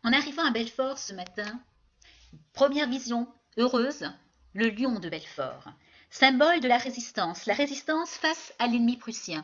En arrivant à Belfort ce matin, première vision heureuse, le lion de Belfort, symbole de la résistance face à l'ennemi prussien.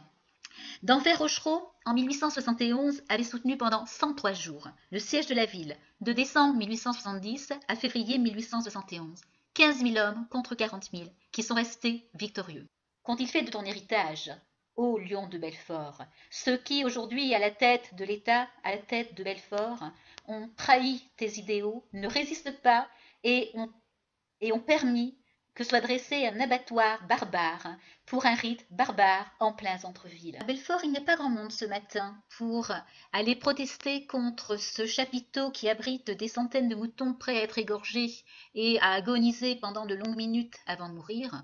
Denfert Rochereau, en 1871, avait soutenu pendant 103 jours le siège de la ville, de décembre 1870 à février 1871. 15 000 hommes contre 40 000, qui sont restés victorieux. Qu'ont-ils fait de ton héritage, ô lion de Belfort? Ceux qui, aujourd'hui, à la tête de l'État, à la tête de Belfort, ont trahi tes idéaux, ne résistent pas et ont permis que soit dressé un abattoir barbare pour un rite barbare en plein centre-ville. À Belfort, il n'y a pas grand monde ce matin pour aller protester contre ce chapiteau qui abrite des centaines de moutons prêts à être égorgés et à agoniser pendant de longues minutes avant de mourir.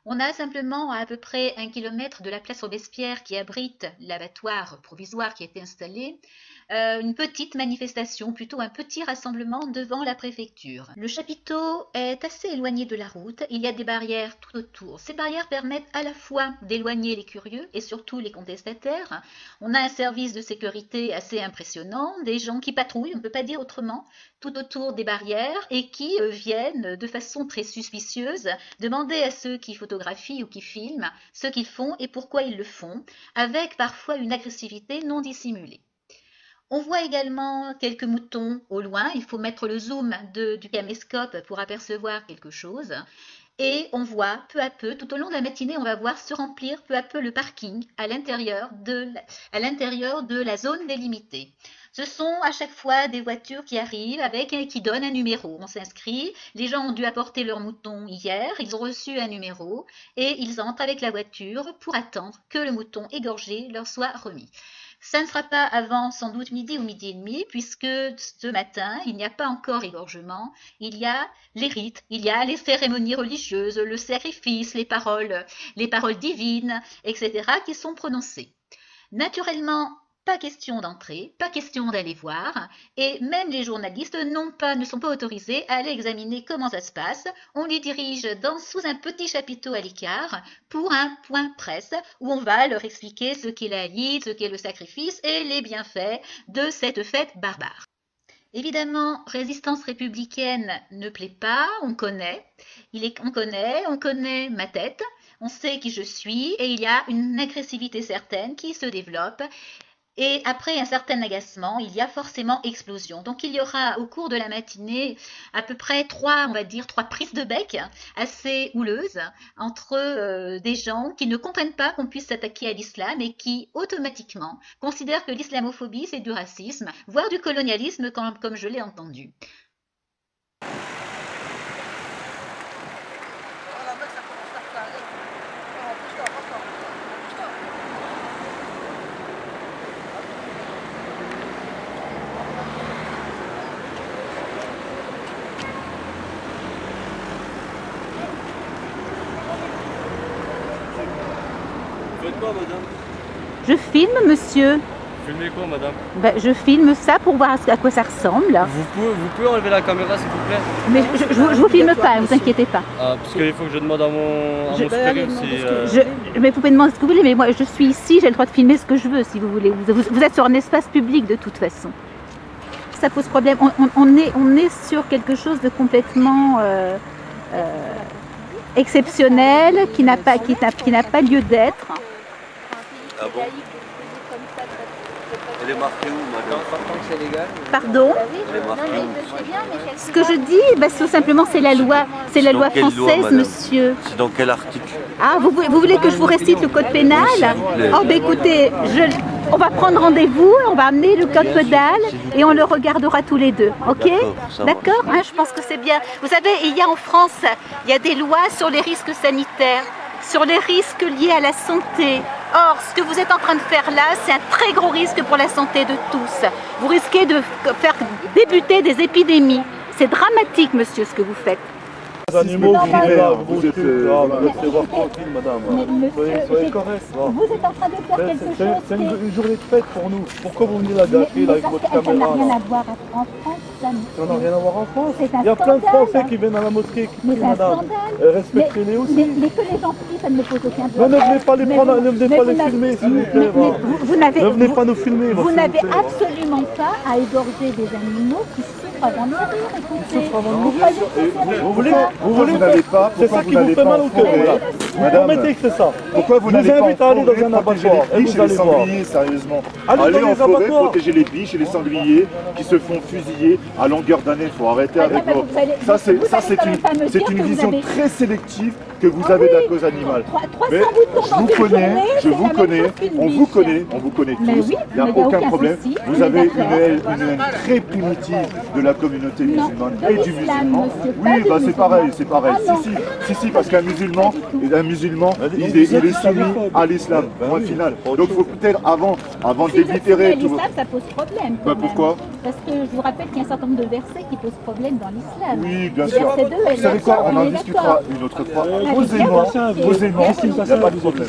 On a simplement à peu près 1 kilomètre de la place Robespierre qui abrite l'abattoir provisoire qui a été installé, une petite manifestation, plutôt un petit rassemblement devant la préfecture. Le chapiteau est assez éloigné de la route, il y a des barrières tout autour. Ces barrières permettent à la fois d'éloigner les curieux et surtout les contestataires. On a un service de sécurité assez impressionnant, des gens qui patrouillent, on ne peut pas dire autrement, tout autour des barrières et qui viennent de façon très suspicieuse demander à ceux qui photographient ou qui filment ce qu'ils font et pourquoi ils le font, avec parfois une agressivité non dissimulée. On voit également quelques moutons au loin, il faut mettre le zoom du caméscope pour apercevoir quelque chose. Et on voit peu à peu, tout au long de la matinée, on va voir se remplir peu à peu le parking à l'intérieur de la zone délimitée. Ce sont à chaque fois des voitures qui arrivent qui donnent un numéro. On s'inscrit, les gens ont dû apporter leurs moutons hier, ils ont reçu un numéro et ils entrent avec la voiture pour attendre que le mouton égorgé leur soit remis. Ça ne sera pas avant sans doute midi ou midi et demi, puisque ce matin, il n'y a pas encore égorgement, il y a les rites, il y a les cérémonies religieuses, le sacrifice, les paroles divines, etc. qui sont prononcées. Naturellement, pas question d'entrer, pas question d'aller voir, et même les journalistes ne sont pas autorisés à aller examiner comment ça se passe. On les dirige sous un petit chapiteau à l'écart pour un point presse où on va leur expliquer ce qu'est la Lite, ce qu'est le sacrifice et les bienfaits de cette fête barbare. Évidemment, résistance républicaine ne plaît pas, on connaît ma tête, on sait qui je suis et il y a une agressivité certaine qui se développe. Et après un certain agacement, il y a forcément explosion. Donc il y aura au cours de la matinée à peu près trois prises de bec assez houleuses entre des gens qui ne comprennent pas qu'on puisse s'attaquer à l'islam et qui automatiquement considèrent que l'islamophobie c'est du racisme, voire du colonialisme comme je l'ai entendu. Vous faites quoi, madame? Je filme, monsieur. Vous filmez quoi, madame? Je filme ça pour voir à quoi ça ressemble. Vous pouvez enlever la caméra, s'il vous plaît? Mais je vous filme pas, ne vous inquiétez pas. Ah, parce qu'il faut que je demande à mon supérieur si... Mais vous pouvez demander ce que vous voulez, mais moi je suis ici, j'ai le droit de filmer ce que je veux si vous voulez. Vous êtes sur un espace public de toute façon. Ça pose problème. On est sur quelque chose de complètement exceptionnel, qui n'a pas lieu d'être. Ah bon? Elle est marquée où, madame? Pardon? Elle est marquée où? Ce que je dis, tout simplement, c'est la loi française, monsieur. C'est dans quel article? Ah, vous voulez que je vous récite le code pénal? Oh, écoutez, on va prendre rendez-vous, on va amener le code pénal et on le regardera tous les deux, ok? D'accord, hein, je pense que c'est bien. Vous savez, il y a en France, il y a des lois sur les risques sanitaires, sur les risques liés à la santé. Or, ce que vous êtes en train de faire là, c'est un très gros risque pour la santé de tous. Vous risquez de faire débuter des épidémies. C'est dramatique, monsieur, ce que vous faites. Les animaux qui viennent là, vous êtes les voir tranquille, madame. Soyez corrects. Vous êtes en train de faire quelque chose. C'est une journée de fête pour nous. Pourquoi vous venez la gâcher là avec votre Ça caméra? n'a rien à voir en France. Ça n'a rien à voir en France. C'est un Il y a plein de scandale. Français qui viennent à la mosquée qui Mais prient, c'est un madame. scandale. Respectez-les aussi. Mais que les gens prient, ça ne me pose aucun Mais problème. ne venez pas les prendre, ne venez pas les filmer, s'il vous plaît. Ne venez pas nous filmer. Vous n'avez absolument pas à égorger des animaux qui souffrent avant de mourir. Écoutez, vous croyez que c'est Vous voulez, Vous n'avez pas. c'est ça qui vous fait mal au cœur. Vous promettez que c'est ça. Pourquoi vous Je vous n'allez pas invite à aller dans un protéger abattoir les et biches vous et les allez voir. sangliers, sérieusement? Allez Allez dans en les forêt, abattoirs. protéger les biches et les sangliers qui se font fusiller à longueur d'année. Il faut arrêter avec mais vos... vous allez- Ça, vous allez quand même pas me c'est dire une que vous vision avez- très sélective que vous Ah avez de oui, la cause animale. 300 Mais boutons je dans vous une connais, journée, je c'est la vous même connais, chose qu'une on biche. vous connaît Mais tous. oui, Il n'y a mais il y a aucun aucun problème. souci, on Vous est avez d'accord. une haine très primitive de la communauté Non, musulmane de et du l'islam, musulman. monsieur, pas Oui, du bah c'est musulman. pareil, c'est pareil. Ah non. Si, parce qu'un musulman, il est soumis à l'islam. Point final. Donc il faut peut-être avant de Si je suis déblitérer à tout. l'islam, ça pose problème. quand Bah, même. pourquoi? Parce que je vous rappelle qu'il y a un certain nombre de versets qui posent problème dans l'islam. Oui, bien Le sûr. verset 2 et Vous savez le quoi, on en est discutera d'accord. une autre fois. Allez, Posément, bien, posément, Qu'est-ce qui il se n'y a passe pas de problème.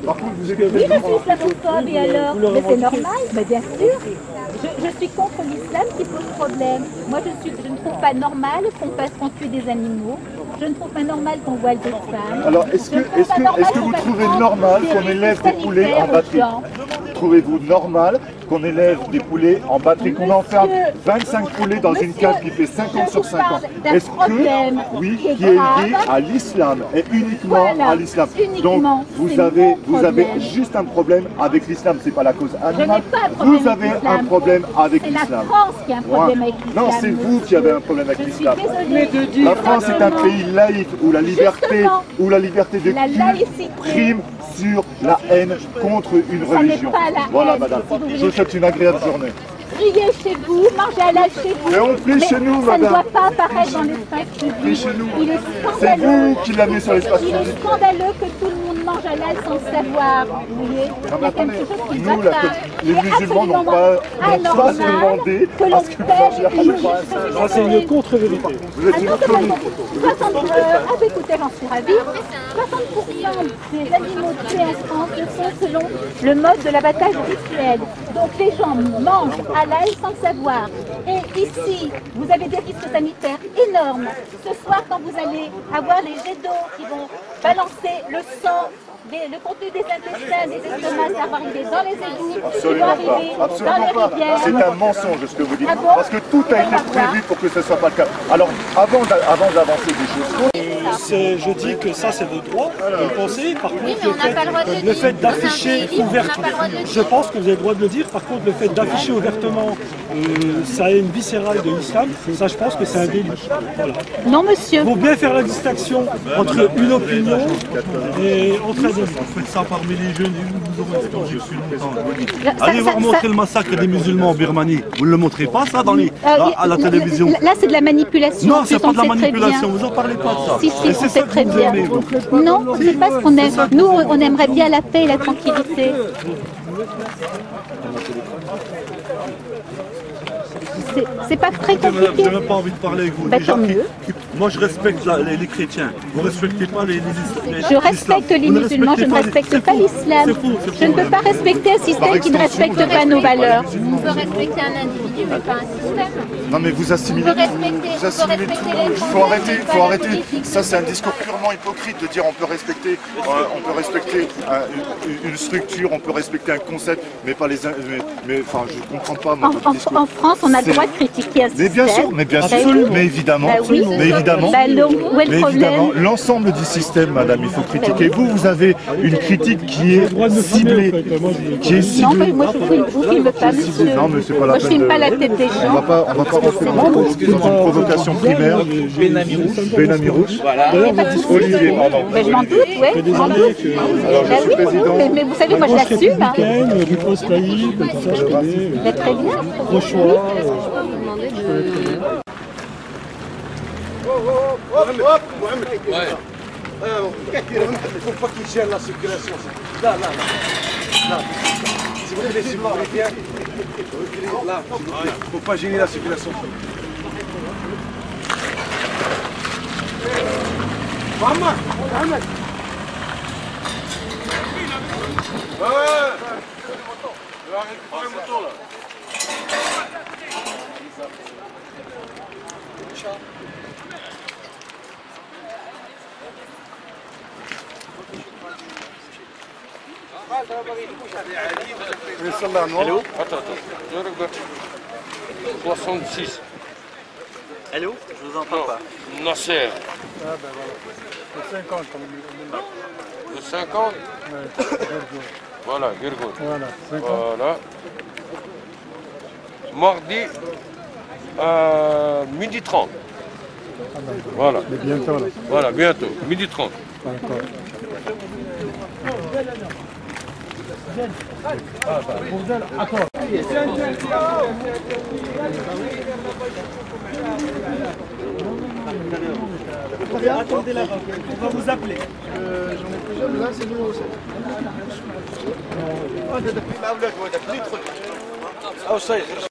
Par contre, vous êtes Oui, je suis islamophobe et alors mais c'est normal, mais bien sûr. Je suis contre l'islam qui pose problème. Moi, je ne trouve pas normal qu'on tue des animaux. Je ne trouve pas normal qu'on voile des femmes. Alors, est-ce que vous trouvez normal qu'on élève des poulets en batterie? Trouvez-vous normal qu'on élève des poulets en batterie, qu'on enferme 25 poulets dans une cage qui fait 50 sur 50? Est-ce que, oui, qui est lié à l'islam et uniquement Voilà, à l'islam? uniquement. Donc, vous C'est avez mon problème. juste un problème avec l'islam, c'est pas la cause Je n'ai animale. pas un problème Vous avez avec l'islam. un problème avec C'est la l'islam. France qui a un problème avec l'islam. Non, c'est vous qui avez un problème avec Je suis l'islam. désolée. La France est un pays laïque où la liberté de La culte laïcité. prime sur la haine contre une Ça n'est religion. pas la Voilà, haine, madame. si vous voulez. Je vous souhaite une agréable journée. Priez chez vous, mangez à l'âge chez vous. Mais on prie chez nous, ça madame. ne doit pas apparaître dans l'espace public. chez nous. Il est C'est scandaleux. vous qui l'amenez sur l'espace Il est public. scandaleux que tout le monde mange à l'âge sans le savoir. Vous voyez, il y a quelque chose qui nous, va pas. les C'est musulmans n'ont absolument pas anormal demandé que à l'on ce que vous pêche mangez à et l'âge. Ça, c'est une contre-vérité. Vous êtes une conne. écoutez, j'en suis ravie. 60% des animaux tués en France le font selon le mode de l'abattage rituel. Donc les gens mangent à l'ail sans le savoir. Et ici, vous avez des risques sanitaires énormes. Ce soir, quand vous allez avoir les jets d'eau qui vont balancer le sang, le contenu des intestins, des estomacs, ça va arriver dans les égouts, qui vont Absolument arriver pas. dans Absolument les pas. rivières. C'est un mensonge ce que vous dites. Ah bon? Parce que tout a été prévu pour que ce ne soit pas le cas. Alors, avant d'avancer des choses, Je dis que ça, c'est votre droit de penser. Par contre, mais on n'a pas le droit de le le dire. fait d'afficher On n'a ouvertement, pas le droit de le dire. je pense que vous avez le droit de le dire. Par contre, le fait d'afficher ouvertement ça a une viscérale de l'islam, ça, je pense que c'est un délit. Voilà. Non, monsieur. Il faut bien faire la distinction entre une opinion et entre un délit. Vous faites ça parmi les jeunes et vous aurez depuis longtemps. Ça- Allez ça- voir montrer ça- le massacre des musulmans en Birmanie. Vous ne le montrez pas ça à la télévision? Là, c'est de la manipulation. Non, En c'est plus, pas on de la sait très manipulation, bien. vous en parlez pas de ça. Si, Et si, c'est on ça sait que très vous bien. aimez, vous. Non, c'est pas ce qu'on aime. Nous, on aimerait bien la paix et la tranquillité. C'est pas très compliqué. J'ai même pas envie de parler avec vous. Bah, Les gens tant mieux. moi, je respecte les chrétiens. Vous ne respectez pas les Je respecte les musulmans, je ne respecte pas l'islam. Je ne peux pas respecter un système qui ne respecte pas nos valeurs. On peut respecter un individu, mais pas un système. non mais vous assimilez On peut respecter- vous on peut assimilez respecter tout. les Il faut fondements, arrêter, pas faut la arrêter. politique. Ça c'est un discours purement hypocrite de dire on peut respecter une structure, on peut respecter un concept, mais pas les mais enfin je comprends pas moi, votre discours. En France, on a le C'est- droit de critiquer un Mais bien sûr, système. mais bien Bah sûr, oui. mais évidemment, Bah oui. mais évidemment. Bah, donc, où est le Mais problème? évidemment, l'ensemble du système, madame, il faut critiquer. Vous avez une critique qui est ciblée, qui est Non, ciblée. mais moi je vous filme pas, monsieur. Non, mais c'est pas la Moi je peine filme de- pas la tête des On va gens. pas rentrer dans une provocation primaire. Benami Rouge. Il n'y a pas de souci. Olivier, pardon. Mais je m'en doute, oui. Je m'en doute. Alors, je Bah suis oui, président. mais vous savez, moi je l'assume. Hein. Du poste laïque, tout ça, je connais. Mais très bien. Au choix. Il faut pas qu'il gêne la circulation. Là, là, là. Si vous voulez, bien. Là, il ne faut pas gêner la circulation. Allô? Attends, je regarde. 66. Allô? Je vous entends pas. Nasser. Ah ben voilà. Le 50 comme Le 50? Voilà, Gurgoun. Voilà, 50. Voilà. Mardi, midi 30. Ah ben, Voilà. mais bientôt là. Voilà, bientôt, midi 30. D'accord. Attendez là, on va vous appeler. J'en ai plusieurs, mais là c'est numéro 7. أو صيغ